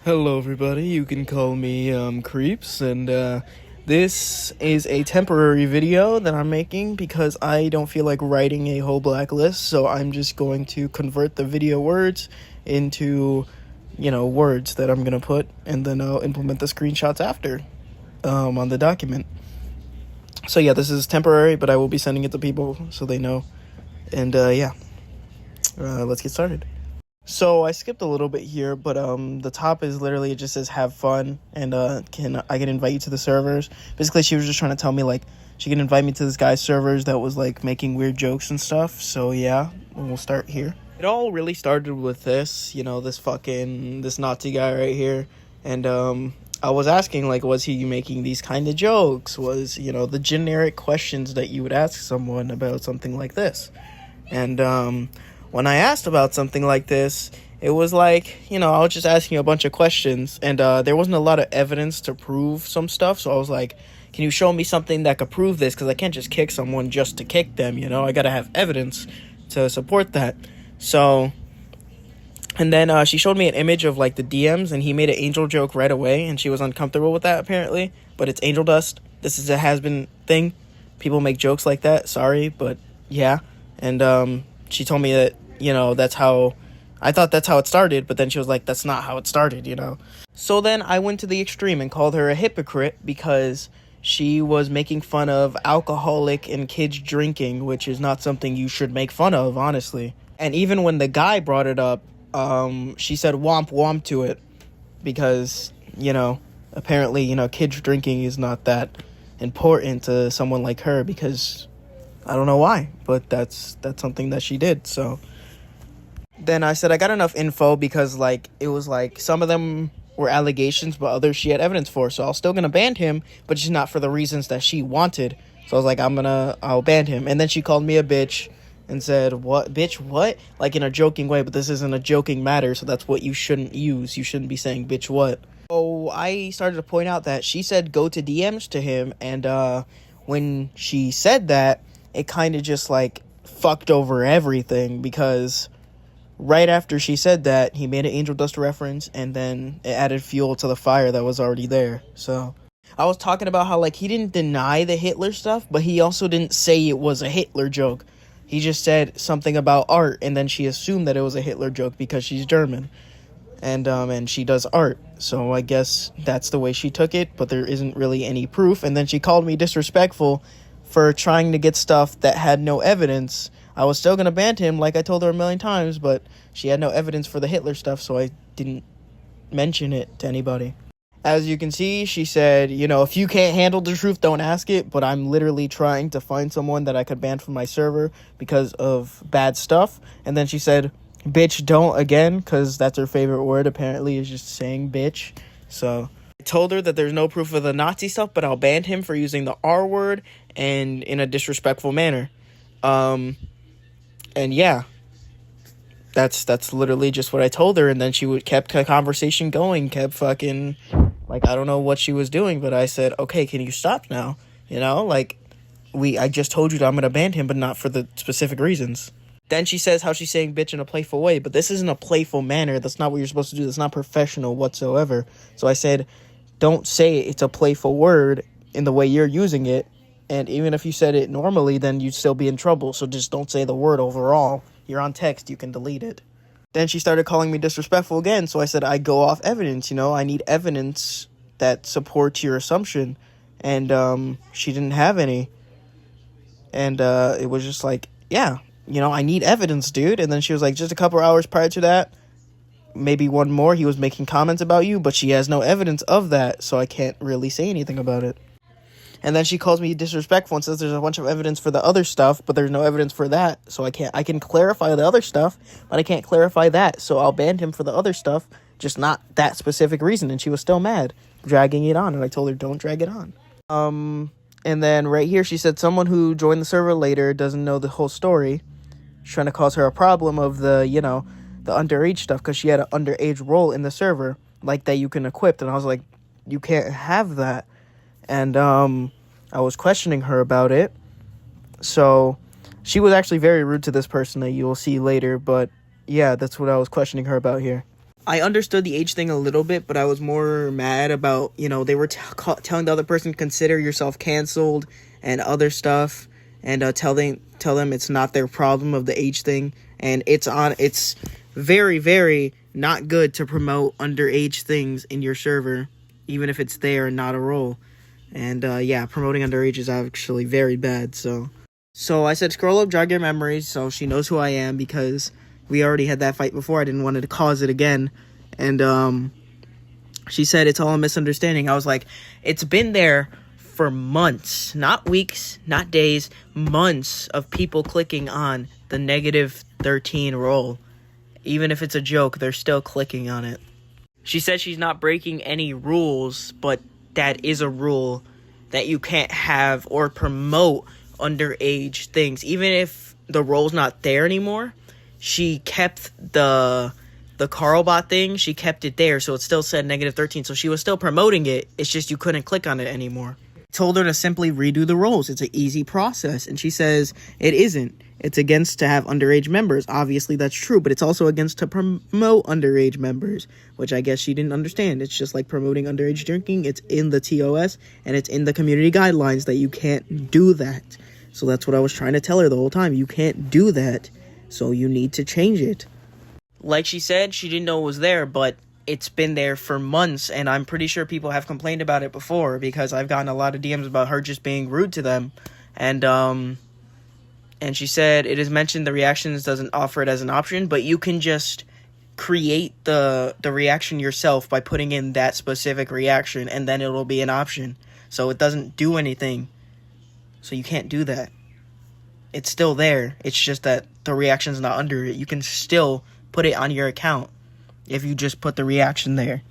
Hello, everybody. You can call me Creeps, and this is a temporary video that I'm making because I don't feel like writing a whole blacklist, so I'm just going to convert the video words into, words that I'm gonna put, and then I'll implement the screenshots after on the document. So yeah, this is temporary, but I will be sending it to people so they know. And let's get started. So I skipped a little bit here, but the top is literally, it just says have fun, and I can invite you to the servers. Basically, she was just trying to tell me like she can invite me to this guy's servers that was like making weird jokes and stuff. So yeah, we'll start here. It all really started with this Nazi guy right here, and I was asking like, was he making these kind of jokes? Was the generic questions that you would ask someone about something like this, and when I asked about something like this, it was like, I was just asking a bunch of questions, and there wasn't a lot of evidence to prove some stuff, so I was like, can you show me something that could prove this? Because I can't just kick someone just to kick them, I gotta have evidence to support that. So, and then she showed me an image of, like, the DMs, and he made an angel joke right away, and she was uncomfortable with that, apparently, but it's angel dust. This is a has-been thing. People make jokes like that, sorry, but yeah, and she told me that, that's how, I thought that's how it started, but then she was like, that's not how it started, So then I went to the extreme and called her a hypocrite because she was making fun of alcoholic and kids drinking, which is not something you should make fun of, honestly. And even when the guy brought it up, she said womp womp to it because, apparently, kids drinking is not that important to someone like her because I don't know why, but that's something that she did, so. Then I said I got enough info because, it was, some of them were allegations, but others she had evidence for. So I was still going to ban him, but just not for the reasons that she wanted. So I was like, I'll ban him. And then she called me a bitch and said, what? Bitch, what? Like, in a joking way, but this isn't a joking matter, so that's what you shouldn't use. You shouldn't be saying, bitch, what? So I started to point out that she said go to DMs to him, and when she said that, it kind of just, fucked over everything because right after she said that, he made an angel dust reference, and then it added fuel to the fire that was already there. So I was talking about how, he didn't deny the Hitler stuff, but he also didn't say it was a Hitler joke. He just said something about art, and then she assumed that it was a Hitler joke because she's German. And she does art. So I guess that's the way she took it, but there isn't really any proof. And then she called me disrespectful for trying to get stuff that had no evidence. I was still going to ban him, like I told her a million times, but she had no evidence for the Hitler stuff, so I didn't mention it to anybody. As you can see, she said, if you can't handle the truth, don't ask it, but I'm literally trying to find someone that I could ban from my server because of bad stuff. And then she said, bitch, don't again, because that's her favorite word, apparently, is just saying bitch. So I told her that there's no proof of the Nazi stuff, but I'll ban him for using the R word and in a disrespectful manner. And yeah, that's literally just what I told her. And then she kept the conversation going, kept fucking, I don't know what she was doing, but I said, okay, can you stop now? I just told you that I'm going to ban him, but not for the specific reasons. Then she says how she's saying bitch in a playful way, but this isn't a playful manner. That's not what you're supposed to do. That's not professional whatsoever. So I said, don't say it's a playful word in the way you're using it. And even if you said it normally, then you'd still be in trouble. So just don't say the word overall. You're on text. You can delete it. Then she started calling me disrespectful again. So I said, I go off evidence. I need evidence that supports your assumption. And she didn't have any. And it was just like, yeah, I need evidence, dude. And then she was like, just a couple hours prior to that, maybe one more, he was making comments about you, but she has no evidence of that. So I can't really say anything about it. And then she calls me disrespectful and says there's a bunch of evidence for the other stuff, but there's no evidence for that. So I can clarify the other stuff, but I can't clarify that. So I'll ban him for the other stuff, just not that specific reason. And she was still mad, dragging it on. And I told her, don't drag it on. And then right here, she said someone who joined the server later doesn't know the whole story. She's trying to cause her a problem of the underage stuff, because she had an underage role in the server, that you can equip. And I was like, you can't have that. And I was questioning her about it. So she was actually very rude to this person that you will see later. But yeah, that's what I was questioning her about here. I understood the age thing a little bit, but I was more mad about, they were telling the other person, consider yourself canceled and other stuff, and tell them it's not their problem of the age thing, and it's very, very not good to promote underage things in your server, even if it's there and not a role. And yeah, promoting underage is actually very bad. So I said scroll up, jog your memories, so she knows who I am, because we already had that fight before. I didn't want to cause it again. And she said it's all a misunderstanding. I was like, it's been there for months, not weeks, not days, months of people clicking on the -13 role. Even if it's a joke, they're still clicking on it. She said she's not breaking any rules, but that is a rule that you can't have or promote underage things. Even if the role's not there anymore, she kept the Carlbot thing, she kept it there, so it still said -13, so she was still promoting it, it's just you couldn't click on it anymore. I told her to simply redo the roles, it's an easy process, and she says it isn't. It's against to have underage members. Obviously that's true, but it's also against to promote underage members, which I guess she didn't understand. It's just like promoting underage drinking. It's in the TOS, and it's in the community guidelines that you can't do that. So that's what I was trying to tell her the whole time. You can't do that, so you need to change it. Like she said, she didn't know it was there, but it's been there for months, and I'm pretty sure people have complained about it before, because I've gotten a lot of DMs about her just being rude to them. And she said it is mentioned the reactions doesn't offer it as an option, but you can just create the reaction yourself by putting in that specific reaction, and then it'll be an option. So it doesn't do anything. So you can't do that. It's still there. It's just that the reaction's not under it. You can still put it on your account if you just put the reaction there.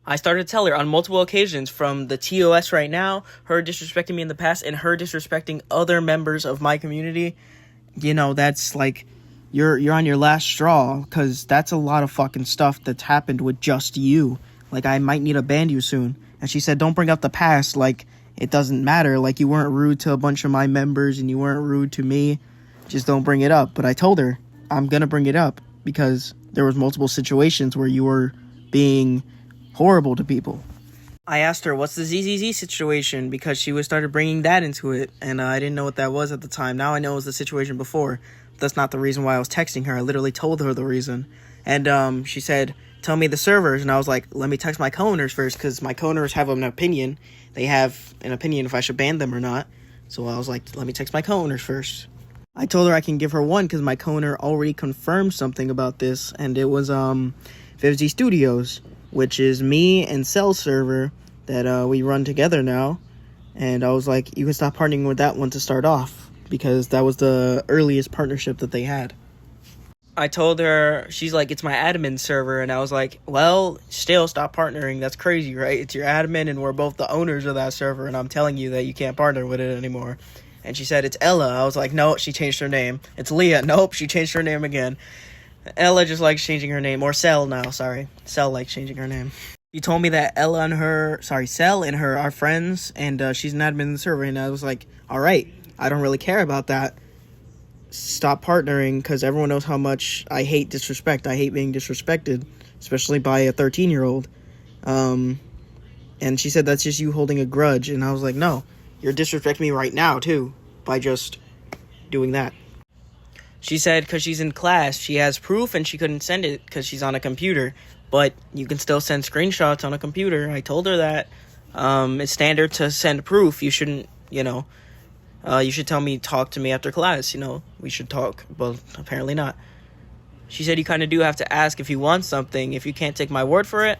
I started to tell her on multiple occasions, from the TOS right now, her disrespecting me in the past, and her disrespecting other members of my community. That's like, you're on your last straw, because that's a lot of fucking stuff that's happened with just you. Like, I might need to ban you soon. And she said, don't bring up the past, like, it doesn't matter. Like, you weren't rude to a bunch of my members, and you weren't rude to me. Just don't bring it up. But I told her, I'm gonna bring it up, because there was multiple situations where you were being horrible to people. I asked her, what's the ZZZ situation? Because she started bringing that into it, and I didn't know what that was at the time. Now I know it was the situation before. That's not the reason why I was texting her. I literally told her the reason. And she said, tell me the servers. And I was like, let me text my co-owners first, because my co-owners have an opinion. They have an opinion if I should ban them or not. So I was like, let me text my co-owners first. I told her I can give her one, because my co-owner already confirmed something about this, and it was 50 Studios, which is me and Cell's server that we run together now. And I was like, you can stop partnering with that one to start off, because that was the earliest partnership that they had. I told her, she's like, it's my admin server, and I was like, well, still stop partnering. That's crazy, right? It's your admin, and we're both the owners of that server, and I'm telling you that you can't partner with it anymore. And she said, it's Ella. I was like, no, she changed her name. It's Leah. Nope, she changed her name again. Ella just likes changing her name. Or Cell now, sorry. Cell likes changing her name. She told me that Cell and her are friends, and she's an admin in the server. And I was like, all right, I don't really care about that. Stop partnering, because everyone knows how much I hate disrespect. I hate being disrespected, especially by a 13-year-old. And she said, that's just you holding a grudge. And I was like, no. You're disrespecting me right now, too, by just doing that. She said because she's in class, she has proof and she couldn't send it because she's on a computer. But you can still send screenshots on a computer. I told her that. It's standard to send proof. You shouldn't, you should talk to me after class, We should talk. Well, apparently not. She said you kind of do have to ask if you want something, if you can't take my word for it,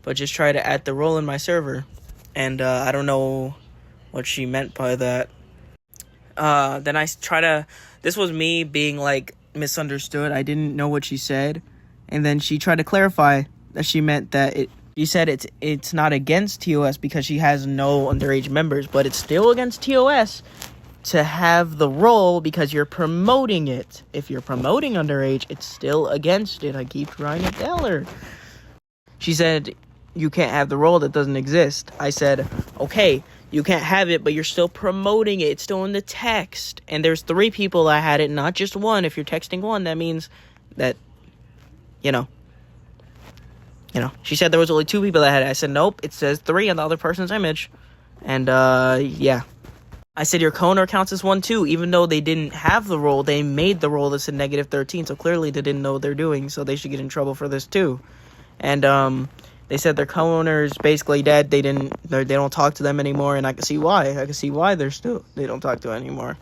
but just try to add the role in my server. And I don't know what she meant by that. Then this was me being like misunderstood. I didn't know what she said. And then she tried to clarify that she meant that she said it's not against TOS because she has no underage members, but it's still against TOS to have the role because you're promoting it. If you're promoting underage, it's still against it. I keep trying to tell her. She said, you can't have the role that doesn't exist. I said, okay, you can't have it, but you're still promoting it. It's still in the text. And there's 3 people that had it, not just one. If you're texting one, that means that, she said there was only 2 people that had it. I said, nope, it says 3 on the other person's image. And, yeah. I said, your co-owner counts as 1 too, even though they didn't have the role, they made the role that said -13, so clearly they didn't know what they're doing, so they should get in trouble for this too. And, they said their co-owner's basically dead, they don't talk to them anymore, and I can see why. They don't talk to them anymore.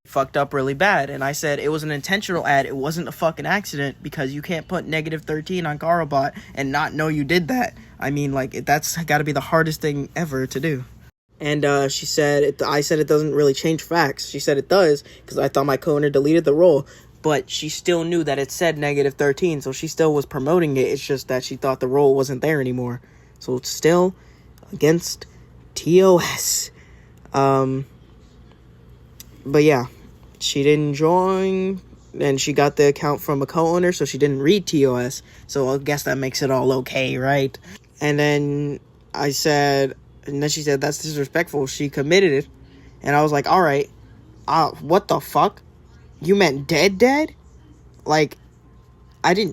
Fucked up really bad, and I said it was an intentional ad, it wasn't a fucking accident, because you can't put -13 on Carlbot and not know you did that. I mean, like, that's gotta be the hardest thing ever to do. And she said, I said it doesn't really change facts. She said it does, because I thought my co-owner deleted the role, but she still knew that it said -13, so she still was promoting it. It's just that she thought the role wasn't there anymore. So it's still against TOS. But yeah, she didn't join, and she got the account from a co-owner, so she didn't read TOS. So I guess that makes it all okay, right? And then she said, that's disrespectful. She committed it. And I was like, all right, what the fuck? You meant dead? Like,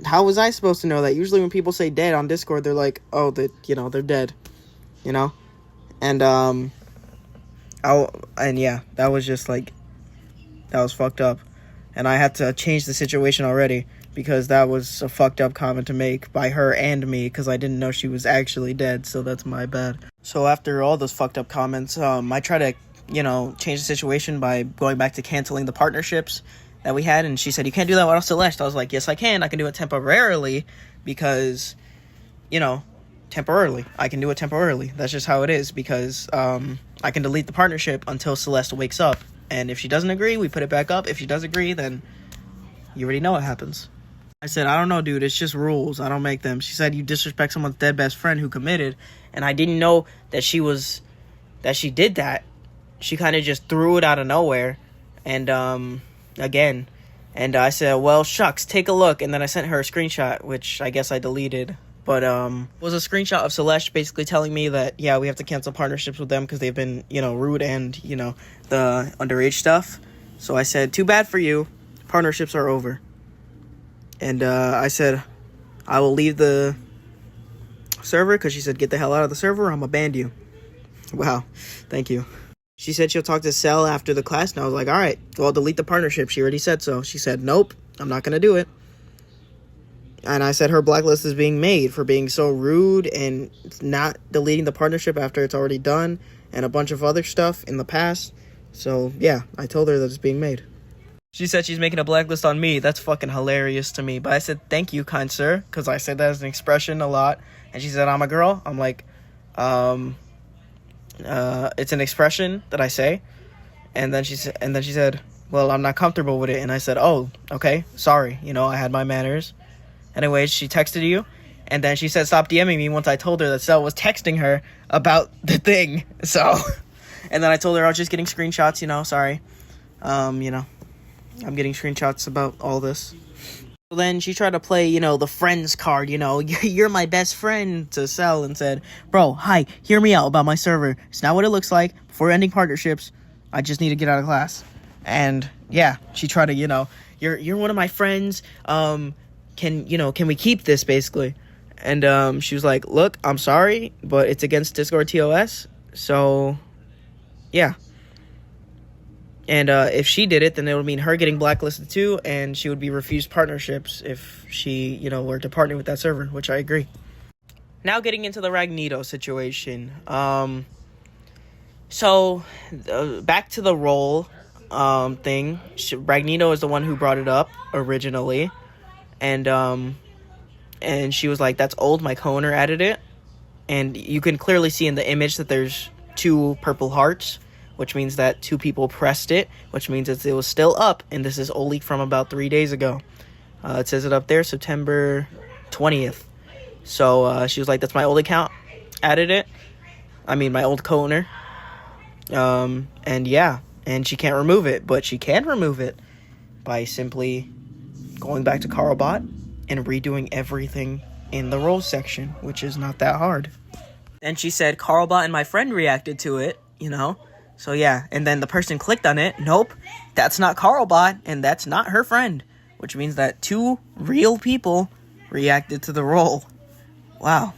how was I supposed to know that? Usually when people say dead on Discord, they're like, oh, they're dead, And, yeah, that was just like, that was fucked up. And I had to change the situation already, because that was a fucked up comment to make by her and me, because I didn't know she was actually dead, so that's my bad. So after all those fucked up comments, I try to, change the situation by going back to canceling the partnerships that we had, and she said, you can't do that without Celeste. I was like, yes, I can do it temporarily, because, temporarily. I can do it temporarily. That's just how it is, because, I can delete the partnership until Celeste wakes up, and if she doesn't agree, we put it back up. If she does agree, then you already know what happens. I said, I don't know, dude. It's just rules. I don't make them. She said, you disrespect someone's dead best friend who committed. And I didn't know that she did that. She kind of just threw it out of nowhere. And, again. And I said, well, shucks, take a look. And then I sent her a screenshot, which I guess I deleted. But, was a screenshot of Celeste basically telling me that, yeah, we have to cancel partnerships with them because they've been, rude and, the underage stuff. So I said, too bad for you. Partnerships are over. And I said, I will leave the server, because she said, get the hell out of the server, I'm gonna ban you. Wow, thank you. She said she'll talk to Cell after the class, and I was like, alright, well, delete the partnership. She already said so. She said, nope, I'm not gonna do it. And I said her blacklist is being made for being so rude and not deleting the partnership after it's already done, and a bunch of other stuff in the past. So, yeah, I told her that it's being made. She said she's making a blacklist on me. That's fucking hilarious to me. But I said, thank you, kind sir, because I said that as an expression a lot. And she said, I'm a girl. I'm like, it's an expression that I say. And then she said, well, I'm not comfortable with it. And I said, oh, okay, sorry. I had my manners. Anyways, she texted you. And then she said, stop DMing me, once I told her that Cell was texting her about the thing. So, and then I told her I was just getting screenshots, sorry. I'm getting screenshots about all this. So then she tried to play, the friends card, you're my best friend to Cell, and said, bro, hi, hear me out about my server. It's not what it looks like. Before ending partnerships, I just need to get out of class. And yeah, she tried to, you're one of my friends. Can we keep this, basically? And she was like, look, I'm sorry, but it's against Discord TOS. So yeah. And if she did it, then it would mean her getting blacklisted too, and she would be refused partnerships if she, were to partner with that server, which I agree. Now getting into the Ragnito situation. So back to the role thing. Ragnito is the one who brought it up originally, and she was like, "That's old. My co-owner added it," and you can clearly see in the image that there's 2 purple hearts, which means that 2 people pressed it, which means that it was still up, and this is only from about 3 days ago. It says it up there, September 20th. So she was like, that's my old account, added it. I mean, my old co-owner. And yeah, and she can't remove it, but she can remove it by simply going back to Carlbot and redoing everything in the roles section, which is not that hard. Then she said, Carlbot and my friend reacted to it, So yeah, and then the person clicked on it. Nope, that's not Carlbot, and that's not her friend. Which means that 2 real people reacted to the role. Wow.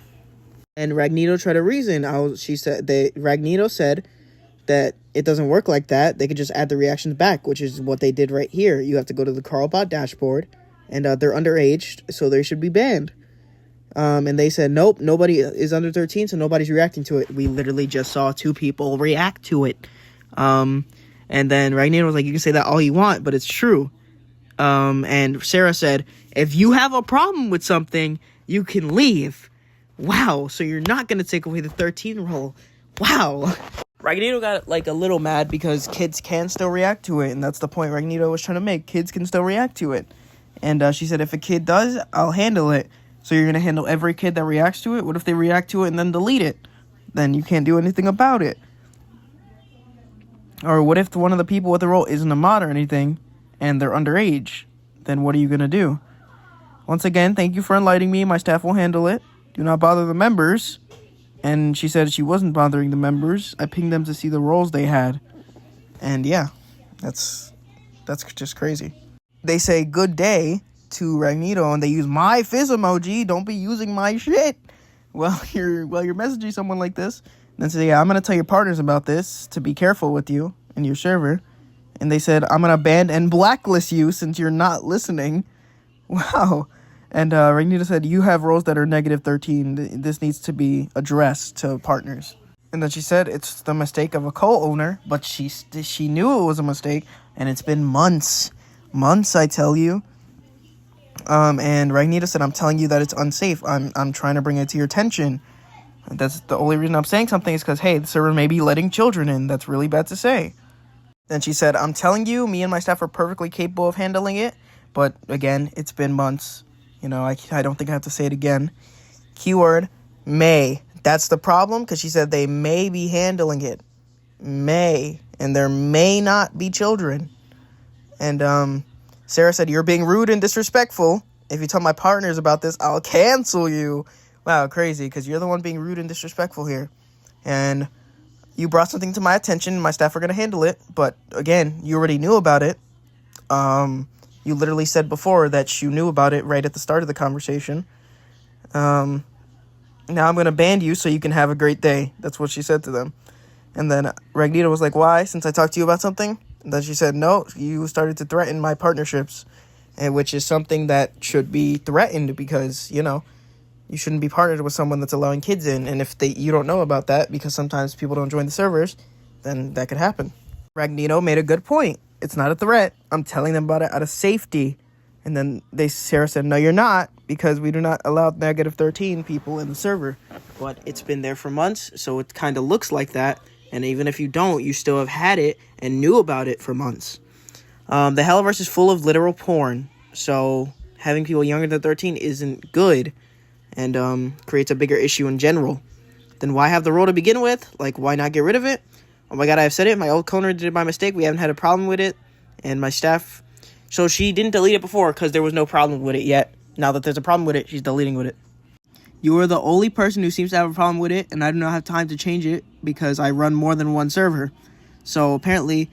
And Ragnito tried to reason. Ragnito said that it doesn't work like that. They could just add the reactions back, which is what they did right here. You have to go to the Carlbot dashboard, and they're underage, so they should be banned. And they said, nope, nobody is under 13, so nobody's reacting to it. We literally just saw 2 people react to it. And then Ragnito was like, you can say that all you want, but it's true. And Sarah said, if you have a problem with something, you can leave. Wow, so you're not going to take away the 13 rule. Wow. Ragnito got, like, a little mad because kids can still react to it, and that's the point Ragnito was trying to make. Kids can still react to it. And she said, if a kid does, I'll handle it. So you're going to handle every kid that reacts to it? What if they react to it and then delete it? Then you can't do anything about it. Or what if one of the people with the role isn't a mod or anything, and they're underage? Then what are you going to do? Once again, thank you for enlightening me. My staff will handle it. Do not bother the members. And she said she wasn't bothering the members. I pinged them to see the roles they had. And yeah, that's just crazy. They say good day to Ragnito, and they use my fizz emoji. Don't be using my shit while you're messaging someone like this. And then say, yeah, I'm going to tell your partners about this to be careful with you and your server. And they said, I'm going to ban and blacklist you since you're not listening. Wow. And Ragnito said, you have roles that are negative 13. This needs to be addressed to partners. And then she said it's the mistake of a co-owner, but she knew it was a mistake, and it's been months. Months, I tell you. And Ragnito said, I'm telling you that it's unsafe. I'm trying to bring it to your attention. That's the only reason I'm saying something is because, hey, the server may be letting children in. That's really bad to say. Then she said, I'm telling you, me and my staff are perfectly capable of handling it. But again, it's been months. You know, I don't think I have to say it again. Keyword, may. That's the problem, because she said they may be handling it. May. And there may not be children. And Sarah said, you're being rude and disrespectful. If you tell my partners about this, I'll cancel you. Wow, crazy, because you're the one being rude and disrespectful here. And you brought something to my attention. My staff are going to handle it. But again, you already knew about it. You literally said before that you knew about it right at the start of the conversation. Now I'm going to ban you so you can have a great day. That's what she said to them. And then Ragnito was like, why? Since I talked to you about something? And then she said, no, you started to threaten my partnerships. And which is something that should be threatened because, you know, you shouldn't be partnered with someone that's allowing kids in. And if you don't know about that because sometimes people don't join the servers, then that could happen. Ragnito made a good point. It's not a threat. I'm telling them about it out of safety. And then Sarah said, no, you're not, because we do not allow negative 13 people in the server. But it's been there for months, so it kind of looks like that. And even if you don't, you still have had it and knew about it for months. The Helliverse is full of literal porn. So having people younger than 13 isn't good and creates a bigger issue in general. Then why have the rule to begin with? Like, why not get rid of it? Oh my god, I've said it. My old co-owner did it by mistake. We haven't had a problem with it. And my staff... So she didn't delete it before because there was no problem with it yet. Now that there's a problem with it, she's deleting with it. You are the only person who seems to have a problem with it, and I do not have time to change it because I run more than one server. So apparently,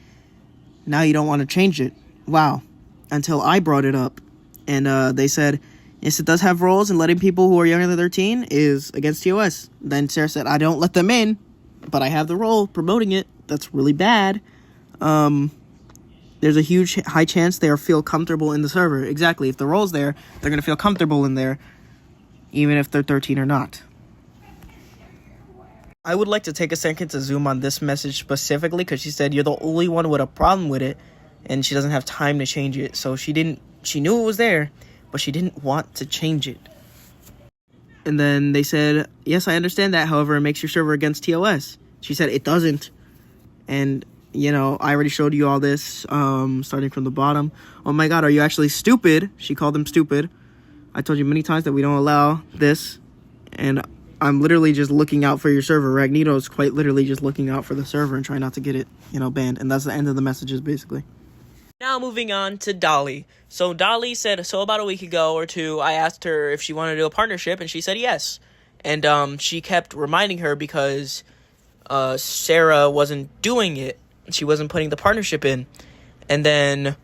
now you don't want to change it. Wow. Until I brought it up. And they said, yes, it does have roles, and letting people who are younger than 13 is against TOS. Then Sarah said, I don't let them in, but I have the role promoting it. That's really bad. There's a huge high chance they'll feel comfortable in the server. Exactly. If the role's there, they're going to feel comfortable in there, even if they're 13 or not. I would like to take a second to zoom on this message specifically, because she said you're the only one with a problem with it, and she doesn't have time to change it. So she knew it was there, but she didn't want to change it. And then they said, yes, I understand that. However, it makes your server against TOS. She said it doesn't. And, you know, I already showed you all this, starting from the bottom. Oh my god, are you actually stupid? She called them stupid. I told you many times that we don't allow this. And I'm literally just looking out for your server. Ragnito is quite literally just looking out for the server and trying not to get it, you know, banned. And that's the end of the messages, basically. Now moving on to Dolly. So Dolly said, so about a week ago or two, I asked her if she wanted to do a partnership, and she said yes. And she kept reminding her because Sarah wasn't doing it. She wasn't putting the partnership in. And then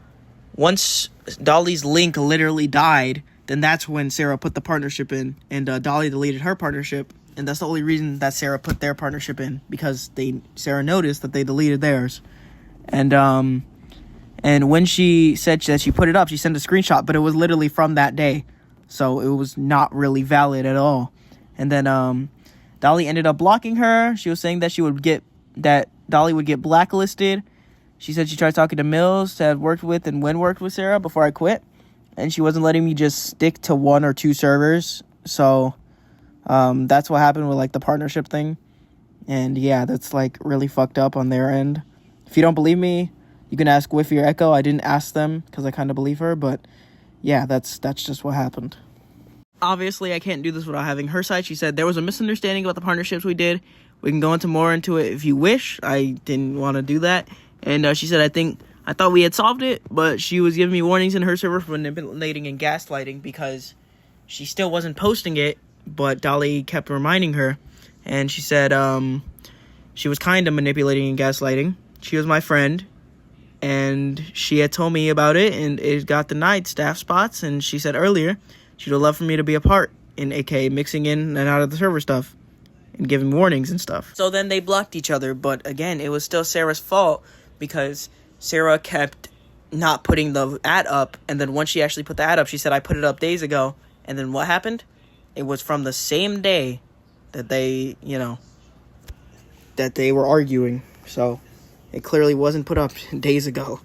once Dolly's link literally died, then that's when Sarah put the partnership in, and Dolly deleted her partnership, and that's the only reason that Sarah put their partnership in, because Sarah noticed that they deleted theirs. And when she said that she put it up, she sent a screenshot, but it was literally from that day, so it was not really valid at all. And then Dolly ended up blocking her. She was saying that Dolly would get blacklisted. She said she tried talking to Mills, that had worked with and when worked with Sarah before I quit, and she wasn't letting me just stick to 1 or 2 servers. So that's what happened with like the partnership thing. And yeah, that's like really fucked up on their end. If you don't believe me, you can ask Wiffy or Echo. I didn't ask them because I kind of believe her, but yeah, that's just what happened. Obviously, I can't do this without having her side. She said there was a misunderstanding about the partnerships we did. We can go more into it if you wish. I didn't want to do that. And she said, I thought we had solved it, but she was giving me warnings in her server for manipulating and gaslighting because she still wasn't posting it, but Dolly kept reminding her. And she said she was kind of manipulating and gaslighting. She was my friend, and she had told me about it, and it got denied staff spots, and she said earlier she would love for me to be a part in aka mixing in and out of the server stuff and giving warnings and stuff. So then they blocked each other, but again, it was still Sarah's fault because Sarah kept not putting the ad up, and then once she actually put the ad up, she said, I put it up days ago, and then what happened? It was from the same day that they, that they were arguing, so it clearly wasn't put up days ago.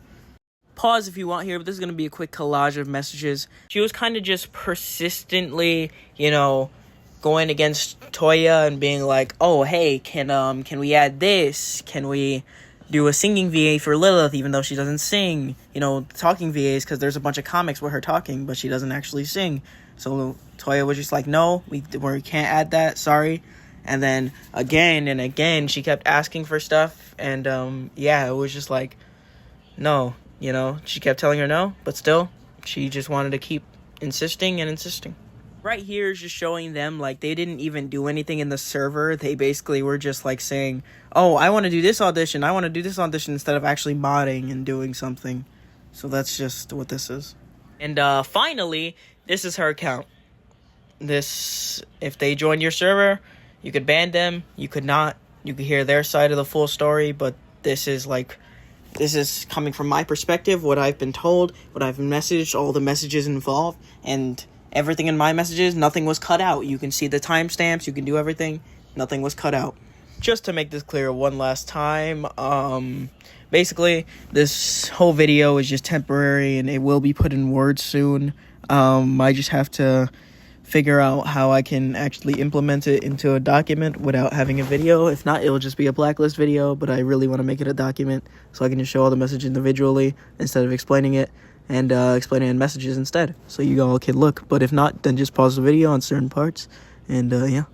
Pause if you want here, but this is going to be a quick collage of messages. She was kind of just persistently, going against Toya and being like, oh, hey, can we add this? Can we do a singing VA for Lilith, even though she doesn't sing? Talking VAs, because there's a bunch of comics with her talking, but she doesn't actually sing. So Toya was just like, no, we can't add that, sorry. And then again and again, she kept asking for stuff, and it was just like, no. She kept telling her no, but still, she just wanted to keep insisting and insisting. Right here is just showing them, like, they didn't even do anything in the server. They basically were just, like, saying, oh, I want to do this audition, instead of actually modding and doing something. So that's just what this is. And finally, this is her account. If they join your server, you could ban them, you could not. You could hear their side of the full story, but this is coming from my perspective, what I've been told, what I've messaged, all the messages involved, and everything in my messages, nothing was cut out. You can see the timestamps, you can do everything, nothing was cut out. Just to make this clear one last time, basically, this whole video is just temporary, and it will be put in Word soon. I just have to figure out how I can actually implement it into a document without having a video. If not, it'll just be a Blacklist video, but I really want to make it a document so I can just show all the messages individually instead of explaining it, and explaining it in messages instead, so you all can look. But if not, then just pause the video on certain parts, and yeah.